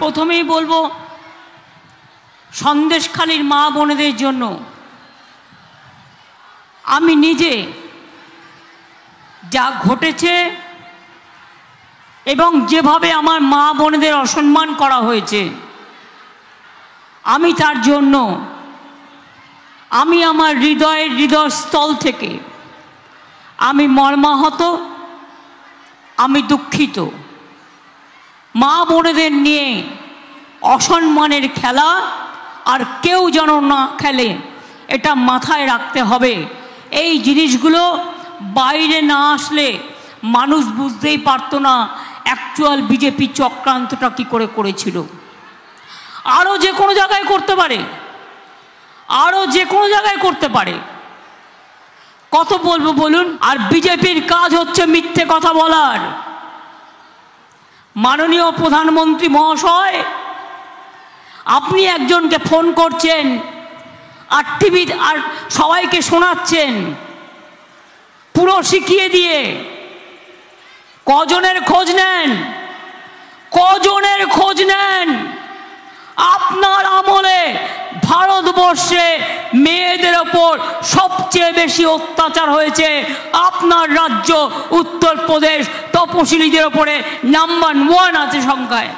প্রথমেই বলবো সন্দেশখালীর মা বোনেদের জন্য আমি নিজে যা ঘটেছে এবং যেভাবে আমার মা বোনেদের অসম্মান করা হয়েছে, আমি তার জন্য আমি আমার হৃদয়স্থল থেকে আমি মর্মাহত, আমি দুঃখিত। মা বোনেদের নিয়ে অসম্মানের খেলা আর কেউ যেন না খেলে, এটা মাথায় রাখতে হবে। এই জিনিসগুলো বাইরে না আসলে মানুষ বুঝতেই পারতো না অ্যাকচুয়াল বিজেপি চক্রান্তটা কী করে করেছিল। আরও যে কোনো জায়গায় করতে পারে, আরও যে কোনো জায়গায় করতে পারে। কত বলবো বলুন? আর বিজেপির কাজ হচ্ছে মিথ্যে কথা বলার। মাননীয় প্রধানমন্ত্রী মহাশয়, আপনি একজনকে ফোন করছেন আর টিভি আর সবাইকে শোনাচ্ছেন পুরো শিখিয়ে দিয়ে। কজনের খোঁজ নেন? কজনের খোঁজ নেন? আপনার আমলে ভারতবর্ষে মেয়েদের ওপর সবচেয়ে বেশি অত্যাচার হয়েছে আপনার রাজ্য উত্তরপ্রদেশ। তপশিলীদের ওপরে নাম্বার 1 আছে সংখ্যায়।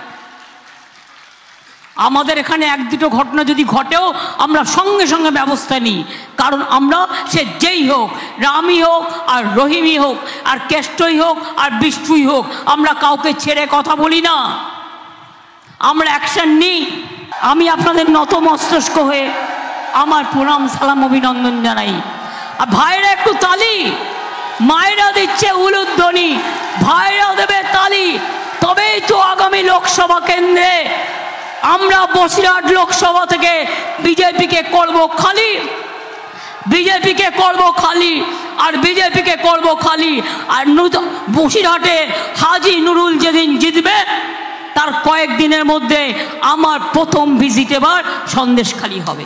আমাদের এখানে এক দুটো ঘটনা যদি ঘটেও আমরা সঙ্গে সঙ্গে ব্যবস্থা নিই, কারণ আমরা সে যেই হোক, রামই হোক আর রহিমই হোক আর কেষ্টই হোক আর বিষ্ণুই হোক, আমরা কাউকে ছেড়ে কথা বলি না, আমরা অ্যাকশন নিই। আমি আপনাদের নতমস্তক হয়ে আমার প্রণাম সালাম অভিনন্দন জানাই। আর ভাইরা একটু তালি, মায়েরা দিচ্ছে উলুধ্বনি, ভাইরা দেবে তালি, তবেই তো আগামী লোকসভা কেন্দ্রে আমরা বসিরহাট লোকসভা থেকে বিজেপিকে করব খালি, বিজেপিকে করব খালি, আর বিজেপিকে করব খালি। আর বসিরহাটে হাজী নুরুল যেদিন জিতবে তার কয়েকদিনের মধ্যে আমার প্রথম ভিজিট এবার সন্দেশখালী হবে।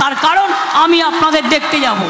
তার কারণ আমি আপনাদের দেখতে যাব।